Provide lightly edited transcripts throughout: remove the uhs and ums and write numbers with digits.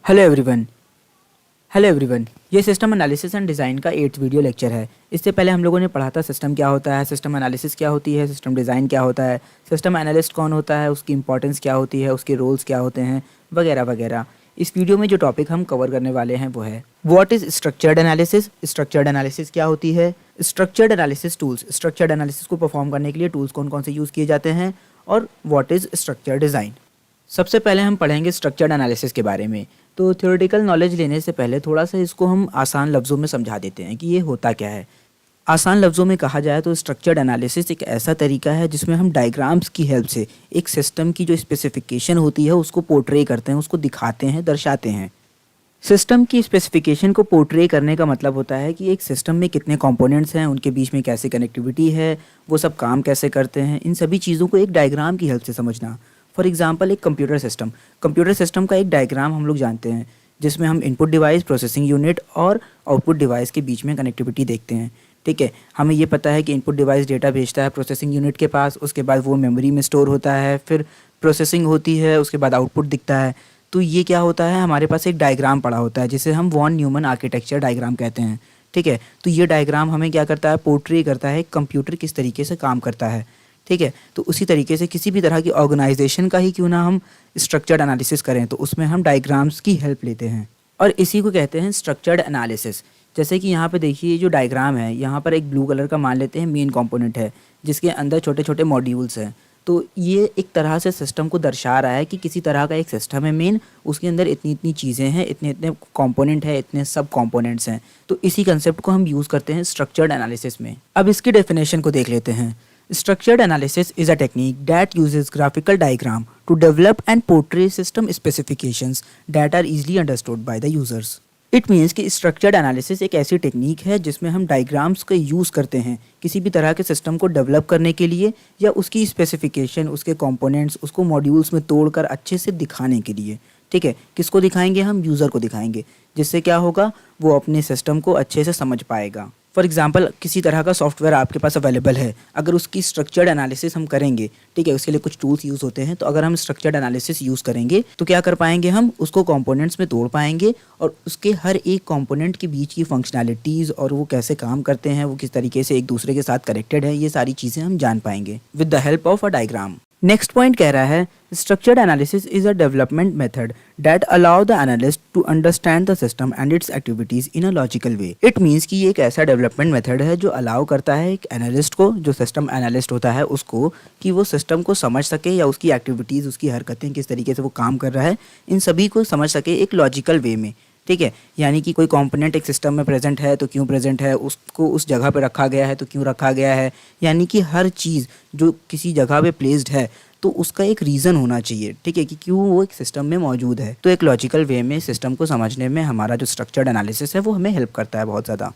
Hello everyone. ये system analysis and design का 8th video lecture है। इससे पहले हम लोगों ने पढ़ा था सिस्टम क्या होता है, सिस्टम एनालिसिस क्या होती है, सिस्टम डिज़ाइन क्या होता है, सिस्टम एनालिस्ट कौन होता है, उसकी इंपॉर्टेंस क्या होती है, उसके रोल्स क्या होते हैं, वगैरह वगैरह। इस वीडियो में जो टॉपिक हम कवर करने वाले हैं वो है what is structured analysis. Structured analysis क्या होती है, structured analysis tools, structured analysis को परफॉर्म करने के लिए टूल्स कौन कौन से यूज़ किए जाते हैं, और व्हाट इज़ स्ट्रक्चर्ड डिज़ाइन। सबसे पहले हम पढ़ेंगे स्ट्रक्चर्ड एनालिसिस के बारे में। तो थ्योरेटिकल नॉलेज लेने से पहले थोड़ा सा इसको हम आसान लफ्ज़ों में समझा देते हैं कि ये होता क्या है। आसान लफ्ज़ों में कहा जाए तो स्ट्रक्चर्ड एनालिसिस एक ऐसा तरीका है जिसमें हम डायग्राम्स की हेल्प से एक सिस्टम की जो स्पेसिफिकेशन होती है उसको पोर्ट्रे करते हैं, उसको दिखाते हैं, दर्शाते हैं। सिस्टम की स्पेसिफिकेशन को पोर्ट्रे करने का मतलब होता है कि एक सिस्टम में कितने कंपोनेंट्स हैं, उनके बीच में कैसे कनेक्टिविटी है, वो सब काम कैसे करते हैं, इन सभी चीज़ों को एक डायग्राम की हेल्प से समझना। फॉर एग्जांपल एक कंप्यूटर सिस्टम का एक डायग्राम हम लोग जानते हैं जिसमें हम इनपुट डिवाइस, प्रोसेसिंग यूनिट और आउटपुट डिवाइस के बीच में कनेक्टिविटी देखते हैं। ठीक है, हमें ये पता है कि इनपुट डिवाइस डेटा भेजता है प्रोसेसिंग यूनिट के पास, उसके बाद वो मेमोरी में स्टोर होता है, फिर प्रोसेसिंग होती है, उसके बाद आउटपुट दिखता है। तो ये क्या होता है, हमारे पास एक डायग्राम पड़ा होता है जिसे हम वॉन न्यूमन आर्किटेक्चर डायग्राम कहते हैं। ठीक है, तो ये डायग्राम हमें क्या करता है, पोर्ट्रे करता है कंप्यूटर किस तरीके से काम करता है। ठीक है, तो उसी तरीके से किसी भी तरह की ऑर्गेनाइजेशन का ही क्यों ना हम स्ट्रक्चर्ड एनालिसिस करें तो उसमें हम डायग्राम्स की हेल्प लेते हैं और इसी को कहते हैं स्ट्रक्चर्ड एनालिसिस। जैसे कि यहाँ पे देखिए जो डायग्राम है, यहाँ पर एक ब्लू कलर का मान लेते हैं मेन कंपोनेंट है जिसके अंदर छोटे छोटे मॉड्यूल्स हैं। तो ये एक तरह से सिस्टम को दर्शा रहा है कि किसी तरह का एक सिस्टम है मेन, उसके अंदर इतनी इतनी चीज़ें हैं, इतने इतने कंपोनेंट है, इतने सब कंपोनेंट्स हैं। तो इसी कंसेप्ट को हम यूज़ करते हैं स्ट्रक्चर्ड एनालिसिस में। अब इसकी डेफिनेशन को देख लेते हैं। Structured analysis is a technique that uses graphical diagram to develop and portray system specifications that are easily understood by the users. It means कि structured analysis एक ऐसी टेक्निक है जिसमें हम डायग्राम्स का यूज़ करते हैं किसी भी तरह के सिस्टम को डेवलप करने के लिए या उसकी स्पेसिफिकेशन, उसके कंपोनेंट्स, उसको मॉड्यूल्स में तोड़कर अच्छे से दिखाने के लिए। ठीक है, किसको दिखाएंगे, हम यूज़र को दिखाएंगे, जिससे क्या होगा, वो अपने सिस्टम को अच्छे से समझ पाएगा। फॉर एग्जांपल किसी तरह का सॉफ्टवेयर आपके पास अवेलेबल है, अगर उसकी स्ट्रक्चर्ड एनालिसिस हम करेंगे, ठीक है, उसके लिए कुछ टूल्स यूज़ होते हैं, तो अगर हम स्ट्रक्चर्ड एनालिसिस यूज़ करेंगे तो क्या कर पाएंगे, हम उसको कंपोनेंट्स में तोड़ पाएंगे और उसके हर एक कंपोनेंट के बीच की फंक्शनैलिटीज़ और वो कैसे काम करते हैं, वो किस तरीके से एक दूसरे के साथ कनेक्टेड है, ये सारी चीज़ें हम जान पाएंगे with the help of a diagram. Next point कह रहा है structured analysis is a development method that allow the analyst to understand the system and its activities in a logical way. It means कि ये एक ऐसा development method है जो allow करता है एक एनालिस्ट को, जो सिस्टम एनालिस्ट होता है उसको, कि वो सिस्टम को समझ सके या उसकी एक्टिविटीज़, उसकी हरकतें, किस तरीके से वो काम कर रहा है, इन सभी को समझ सके एक लॉजिकल वे में। ठीक है, यानी कि कोई कंपोनेंट एक सिस्टम में प्रेजेंट है तो क्यों प्रेजेंट है, उसको उस जगह पे रखा गया है तो क्यों रखा गया है, यानी कि हर चीज़ जो किसी जगह पे प्लेस्ड है तो उसका एक रीज़न होना चाहिए। ठीक है, कि क्यों वो एक सिस्टम में मौजूद है। तो एक लॉजिकल वे में सिस्टम को समझने में हमारा जो स्ट्रक्चर्ड एनालिसिस है वो हमें हेल्प करता है बहुत ज़्यादा।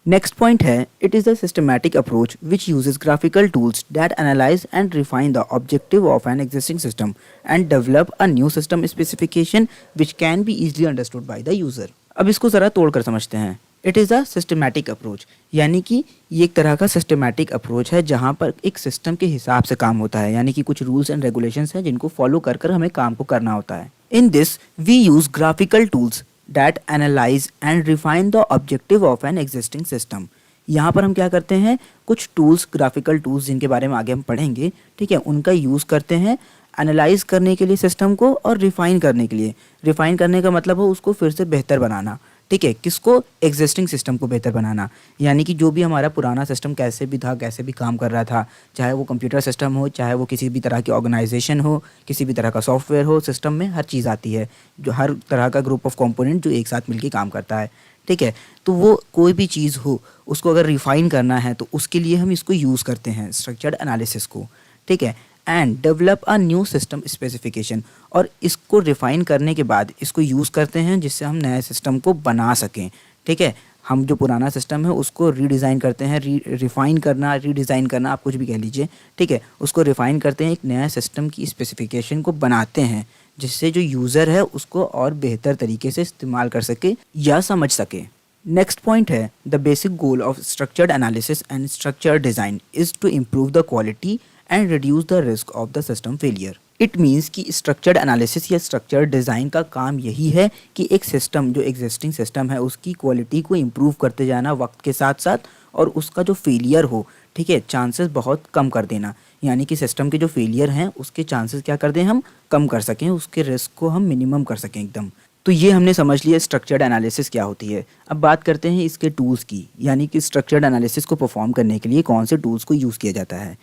नेक्स्ट पॉइंट है it is the systematic approach which uses graphical tools that analyse and refine the objective of an existing system and develop a new system specification which can be easily understood by the user. अब इसको ज़रा तोड़ कर समझते हैं। It is a systematic approach, यानी कि ये एक तरह का सिस्टमैटिक अप्रोच है जहाँ पर एक सिस्टम के हिसाब से काम होता है, यानी कि कुछ रूल्स एंड रेगुलेशंस हैं जिनको फॉलो कर कर हमें काम को करना होता है। In this we use graphical tools that analyse and refine the objective of an existing system. यहाँ पर हम क्या करते हैं, कुछ टूल्स, ग्राफिकल टूल्स जिनके बारे में आगे हम पढ़ेंगे, ठीक है, उनका यूज़ करते हैं एनालाइज करने के लिए सिस्टम को और रिफ़ाइन करने के लिए। रिफ़ाइन करने का मतलब हो उसको फिर से बेहतर बनाना। ठीक है, किसको, एग्जिस्टिंग सिस्टम को बेहतर बनाना, यानी कि जो भी हमारा पुराना सिस्टम कैसे भी था, कैसे भी काम कर रहा था, चाहे वो कंप्यूटर सिस्टम हो, चाहे वो किसी भी तरह की ऑर्गेनाइजेशन हो, किसी भी तरह का सॉफ्टवेयर हो, सिस्टम में हर चीज़ आती है, जो हर तरह का ग्रुप ऑफ कंपोनेंट जो एक साथ मिलकर काम करता है। ठीक है, तो वो कोई भी चीज़ हो उसको अगर रिफ़ाइन करना है तो उसके लिए हम इसको यूज़ करते हैं स्ट्रक्चर्ड एनालिसिस को। ठीक है, and develop a new system specification, और इसको रिफ़ाइन करने के बाद इसको यूज़ करते हैं जिससे हम नए सिस्टम को बना सकें। ठीक है, हम जो पुराना सिस्टम है उसको रीडिज़ाइन करते हैं, रिफ़ाइन करना, रीडिज़ाइन करना, आप कुछ भी कह लीजिए। ठीक है, उसको रिफ़ाइन करते हैं, एक नया सिस्टम की स्पेसिफिकेशन को बनाते हैं जिससे जो यूज़र है उसको और बेहतर तरीके से इस्तेमाल कर सके या समझ सके। नेक्स्ट पॉइंट है the basic goal of structured analysis and structured design is to improve the quality and reduce the risk of the system failure. It means कि स्ट्रक्चर्ड एनालिसिस या स्ट्रक्चर्ड डिज़ाइन का काम यही है कि एक सिस्टम जो एग्जिस्टिंग सिस्टम है उसकी क्वालिटी को इम्प्रूव करते जाना वक्त के साथ साथ, और उसका जो फेलियर हो, ठीक है, चांसेस बहुत कम कर देना। यानी कि सिस्टम के जो फेलियर हैं उसके चांसेस क्या कर दें, हम कम कर सकें, उसके रिस्क को हम मिनिमम कर सकें एकदम। तो ये हमने समझ लिया स्ट्रक्चर्ड एनालिसिस क्या होती है। अब बात करते हैं इसके टूल्स की, यानी कि स्ट्रक्चर्ड एनालिसिस को परफॉर्म करने के लिए कौन से टूल्स को यूज़ किया जाता है।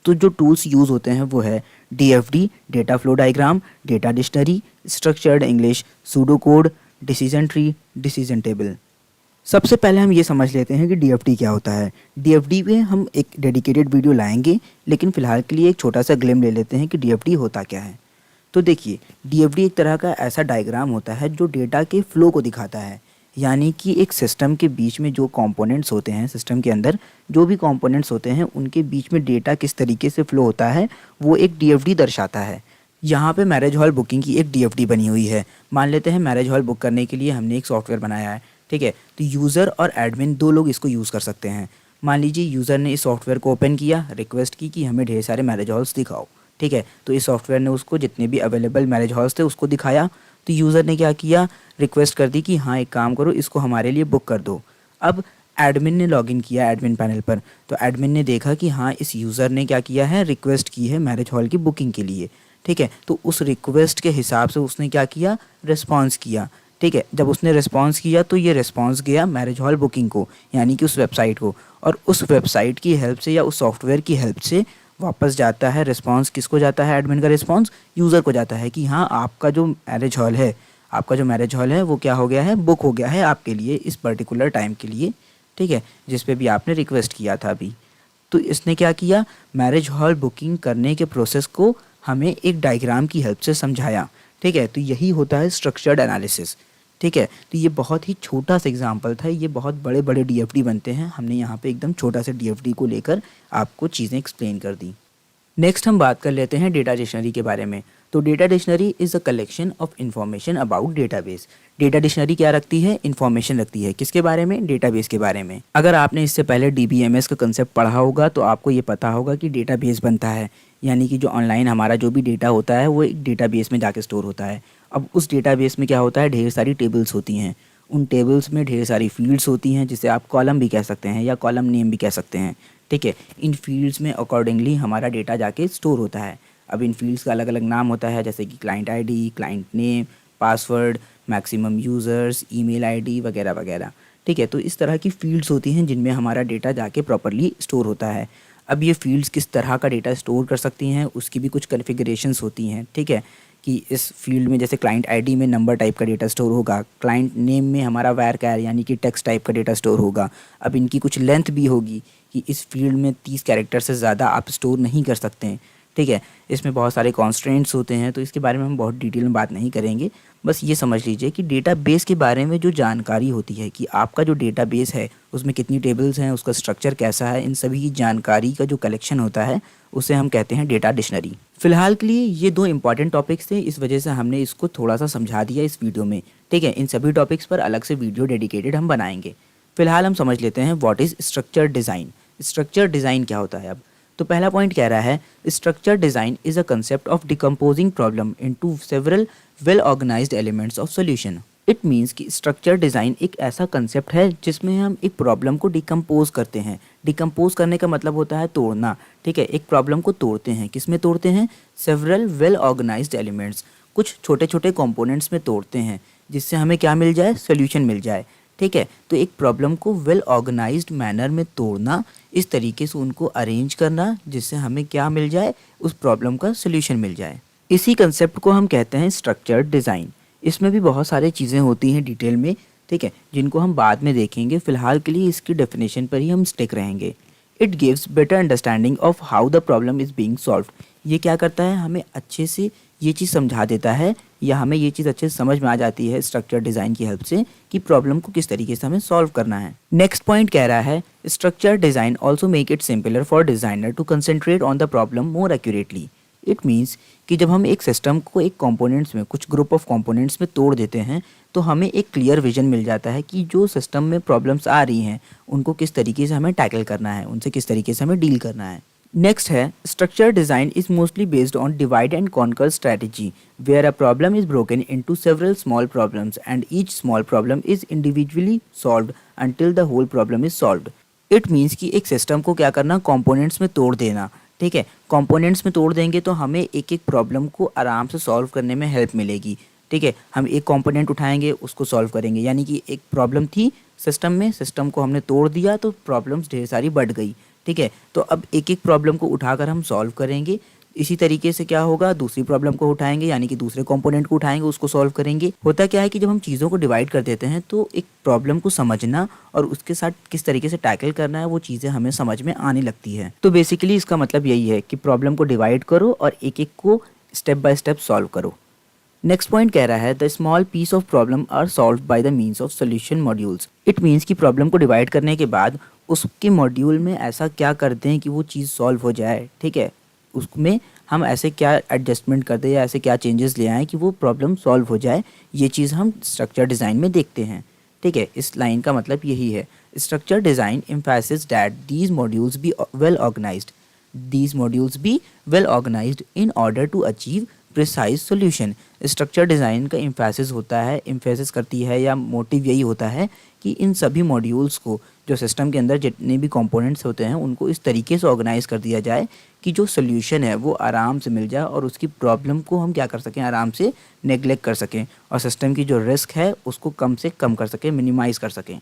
तो जो टूल्स यूज़ होते हैं वो है DFD, data flow diagram, data dictionary, structured English, pseudo code, decision tree, decision table. सबसे पहले हम ये समझ लेते हैं कि DFD क्या होता है। DFD पे हम एक डेडिकेटेड वीडियो लाएंगे, लेकिन फ़िलहाल के लिए एक छोटा सा ग्लिम ले लेते हैं कि DFD होता क्या है। तो देखिए, DFD एक तरह का ऐसा डायग्राम होता है जो डेटा के फ़्लो को दिखाता है। यानी कि एक सिस्टम के बीच में जो कंपोनेंट्स होते हैं, सिस्टम के अंदर जो भी कंपोनेंट्स होते हैं उनके बीच में डेटा किस तरीके से फ़्लो होता है वो एक DFD दर्शाता है। यहाँ पे मैरिज हॉल बुकिंग की एक DFD बनी हुई है। मान लेते हैं मैरिज हॉल बुक करने के लिए हमने एक सॉफ्टवेयर बनाया है, ठीक है। तो यूज़र और एडमिन दो लोग इसको यूज़ कर सकते हैं। मान लीजिए यूज़र ने इस सॉफ्टवेयर को ओपन किया, रिक्वेस्ट की कि हमें ढेर सारे मैरिज हॉल्स दिखाओ, ठीक है। तो इस सॉफ्टवेयर ने उसको जितने भी अवेलेबल मैरिज हॉल्स थे उसको दिखाया। तो यूज़र ने क्या किया, रिक्वेस्ट कर दी कि हाँ एक काम करो, इसको हमारे लिए बुक कर दो। अब एडमिन ने लॉगिन किया एडमिन पैनल पर, तो एडमिन ने देखा कि हाँ इस यूज़र ने क्या किया है, रिक्वेस्ट की है मैरिज हॉल की बुकिंग के लिए, ठीक है। तो उस रिक्वेस्ट के हिसाब से उसने क्या किया, रिस्पॉन्स किया, ठीक है। जब उसने रिस्पॉन्स किया तो ये रिस्पॉन्स गया मैरिज हॉल बुकिंग को, यानी कि उस वेबसाइट को, और उस वेबसाइट की हेल्प से या उस सॉफ्टवेयर की हेल्प से वापस जाता है रिस्पॉन्स। किसको जाता है, एडमिन का रिस्पॉन्स यूज़र को जाता है कि हाँ आपका जो मैरिज हॉल है, आपका जो मैरिज हॉल है वो क्या हो गया है, बुक हो गया है आपके लिए इस पर्टिकुलर टाइम के लिए, ठीक है, जिस पे भी आपने रिक्वेस्ट किया था अभी। तो इसने क्या किया, मैरिज हॉल बुकिंग करने के प्रोसेस को हमें एक डायग्राम की हेल्प से समझाया, ठीक है। तो यही होता है स्ट्रक्चर्ड एनालिसिस, ठीक है। तो ये बहुत ही छोटा सा एग्जांपल था, ये बहुत बड़े बड़े DFD बनते हैं, हमने यहाँ पे एकदम छोटा सा DFD को लेकर आपको चीज़ें एक्सप्लेन कर दी। नेक्स्ट हम बात कर लेते हैं डेटा डिक्शनरी के बारे में। तो data dictionary is a collection of information about database. Data dictionary क्या रखती है, इन्फॉर्मेशन रखती है, किसके बारे में, डेटाबेस के बारे में। अगर आपने इससे पहले DBMS का कंसेप्ट पढ़ा होगा तो आपको ये पता होगा कि डेटाबेस बनता है, यानी कि जो ऑनलाइन हमारा जो भी डेटा होता है वो एक डेटाबेस में जाके स्टोर होता है। अब उस डेटाबेस में क्या होता है, ढेर सारी टेबल्स होती हैं, उन टेबल्स में ढेर सारी फील्ड्स होती हैं जिसे आप कॉलम भी कह सकते हैं या कॉलम नेम भी कह सकते हैं, ठीक है। इन फील्ड्स में अकॉर्डिंगली हमारा डेटा जाके स्टोर होता है। अब इन फील्ड्स का अलग अलग नाम होता है, जैसे कि client ID, client name, password, maximum users, email ID वगैरह वगैरह, ठीक है। तो इस तरह की फील्ड्स होती हैं जिनमें हमारा डेटा जाके प्रॉपरली स्टोर होता है। अब ये फील्ड्स किस तरह का डेटा स्टोर कर सकती हैं उसकी भी कुछ कॉन्फ़िगरेशंस होती हैं, ठीक है। कि इस फील्ड में जैसे क्लाइंट ID में नंबर टाइप का डेटा स्टोर होगा, क्लाइंट नेम में हमारा varchar यानी कि टेक्स्ट टाइप का डेटा स्टोर होगा। अब इनकी कुछ लेंथ भी होगी कि इस फील्ड में 30 कैरेक्टर से ज़्यादा आप स्टोर नहीं कर सकते हैं, ठीक है। इसमें बहुत सारे कॉन्स्ट्रेंट्स होते हैं, तो इसके बारे में हम बहुत डिटेल में बात नहीं करेंगे। बस ये समझ लीजिए कि डेटाबेस के बारे में जो जानकारी होती है कि आपका जो डेटाबेस है उसमें कितनी टेबल्स हैं, उसका स्ट्रक्चर कैसा है, इन सभी की जानकारी का जो कलेक्शन होता है उसे हम कहते हैं डेटा डिक्शनरी। फिलहाल के लिए ये दो इंपॉर्टेंट टॉपिक्स थे, इस वजह से हमने इसको थोड़ा सा समझा दिया इस वीडियो में, ठीक है। इन सभी टॉपिक्स पर अलग से वीडियो डेडिकेटेड हम बनाएंगे। फिलहाल हम समझ लेते हैं what is structure design. Structure design क्या होता है। अब तो पहला पॉइंट कह रहा है structure design is a concept of decomposing problem into several well organised elements of solution. It means कि स्ट्रक्चर डिज़ाइन एक ऐसा कंसेप्ट है जिसमें हम एक प्रॉब्लम को डिकम्पोज करते हैं। डिकम्पोज करने का मतलब होता है तोड़ना, ठीक है। एक प्रॉब्लम को तोड़ते हैं, किस में तोड़ते हैं, सेवरल वेल ऑर्गेनाइज्ड एलिमेंट्स, कुछ छोटे छोटे कंपोनेंट्स में तोड़ते हैं जिससे हमें क्या मिल जाए, सोल्यूशन मिल जाए, ठीक है। तो एक प्रॉब्लम को वेल ऑर्गेनाइज्ड मैनर में तोड़ना, इस तरीके से उनको अरेंज करना जिससे हमें क्या मिल जाए, उस प्रॉब्लम का सोल्यूशन मिल जाए। इसी कंसेप्ट को हम कहते हैं स्ट्रक्चर्ड डिज़ाइन। इसमें भी बहुत सारी चीज़ें होती हैं डिटेल में, ठीक है, जिनको हम बाद में देखेंगे। फिलहाल के लिए इसकी डेफिनेशन पर ही हम स्टिक रहेंगे। It gives better understanding of how the problem is being solved. ये क्या करता है, हमें अच्छे से ये चीज़ समझा देता है या हमें ये चीज़ अच्छे से समझ में आ जाती है स्ट्रक्चर डिज़ाइन की हेल्प से कि प्रॉब्लम को किस तरीके से हमें सॉल्व करना है। नेक्स्ट पॉइंट कह रहा है structure design also make it simpler for designer to concentrate on the problem more accurately. It means कि जब हम एक सिस्टम को एक कंपोनेंट्स में, कुछ ग्रुप ऑफ कंपोनेंट्स में तोड़ देते हैं तो हमें एक क्लियर विजन मिल जाता है कि जो सिस्टम में प्रॉब्लम्स आ रही हैं उनको किस तरीके से हमें टैकल करना है, उनसे किस तरीके से हमें डील करना है। नेक्स्ट है structure design is mostly based on divide and conquer strategy where a problem is broken into several small problems and each small problem is individually solved until the whole problem is solved. It means कि एक system को क्या करना, components में तोड़ देना। ठीक है, कंपोनेंट्स में तोड़ देंगे तो हमें एक एक प्रॉब्लम को आराम से सॉल्व करने में हेल्प मिलेगी। ठीक है, हम एक कंपोनेंट उठाएंगे उसको सॉल्व करेंगे, यानी कि एक प्रॉब्लम थी सिस्टम में, सिस्टम को हमने तोड़ दिया तो प्रॉब्लम्स ढेर सारी बढ़ गई। ठीक है, तो अब एक एक प्रॉब्लम को उठाकर हम सॉल्व करेंगे। इसी तरीके से क्या होगा, दूसरी प्रॉब्लम को उठाएंगे यानी कि दूसरे कंपोनेंट को उठाएंगे, उसको सॉल्व करेंगे। होता क्या है कि जब हम चीज़ों को डिवाइड कर देते हैं तो एक प्रॉब्लम को समझना और उसके साथ किस तरीके से टैकल करना है वो चीज़ें हमें समझ में आने लगती है। तो बेसिकली इसका मतलब यही है कि प्रॉब्लम को डिवाइड करो और एक एक को स्टेप बाय स्टेप सॉल्व करो। नेक्स्ट पॉइंट कह रहा है the small piece of problem are solve by the means of solution modules. It means कि प्रॉब्लम को डिवाइड करने के बाद उसके मॉड्यूल में ऐसा क्या करते हैं कि वो चीज़ सॉल्व हो जाए। ठीक है, उसमें हम ऐसे क्या एडजस्टमेंट कर दें या ऐसे क्या चेंजेस ले आएँ कि वो प्रॉब्लम सॉल्व हो जाए, ये चीज़ हम स्ट्रक्चर डिज़ाइन में देखते हैं। ठीक है, इस लाइन का मतलब यही है। Structure design emphasis that these modules be well organized, these modules be well organized in order to achieve precise solution। Structure design का एम्फेसिस होता है, एम्फेसिस करती है या मोटिव यही होता है कि इन सभी मॉड्यूल्स को, जो सिस्टम के अंदर जितने भी कंपोनेंट्स होते हैं उनको इस तरीके से ऑर्गेनाइज कर दिया जाए कि जो सोल्यूशन है वो आराम से मिल जाए और उसकी प्रॉब्लम को हम क्या कर सकें, आराम से नेगलेक्ट कर सकें और सिस्टम की जो रिस्क है उसको कम से कम कर सकें, मिनिमाइज़ कर सकें।